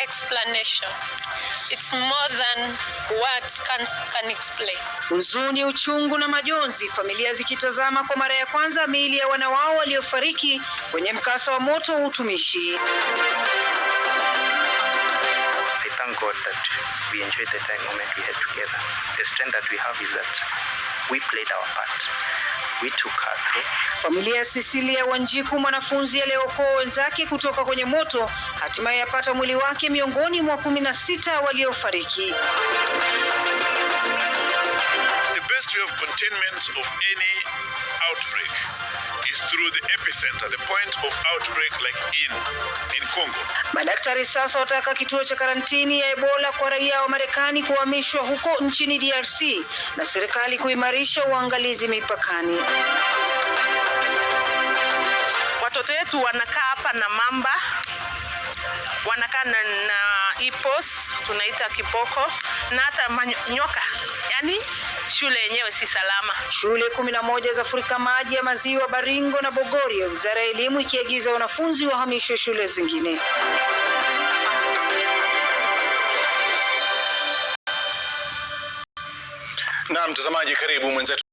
explanation. It's more than words can explain. Huzuni, uchungu na majonzi, familia zikitazama kwa mara ya kwanza miili ya wana wao waliofariki kwenye mkasa wa moto wa utumishi. I thank God that we enjoyed the time moment we had together. The strength that we have is that we played our part. We took her through. Familia ya Cecilia Wanjiku, mwanafunzi aliyeokoa wenzake kutoka kwenye moto, hatimaye yapata mwili wake miongoni mwa 16 waliofariki. The best way of containment of any outbreak is through the epicenter, the point of outbreak, like in Congo. Madaktari sasa wataka kituo cha karantini ya Ebola kwa raia wa Marekani kuhamishwa huko nchini DRC na serikali kuimarisha uangalizi mipakani. Watoto wetu wanakaa hapa na mamba, wanakaa na ipos, tunaita kiboko, na hata nyoka. Yani shule yenyewe si salama. Shule 11 za Afrika maji ya maziwa, Baringo na Bogoria, Wizara ya Elimu ikiagiza wanafunzi wahamishwe shule zingine. Na mtazamaji, karibu mwenzetu.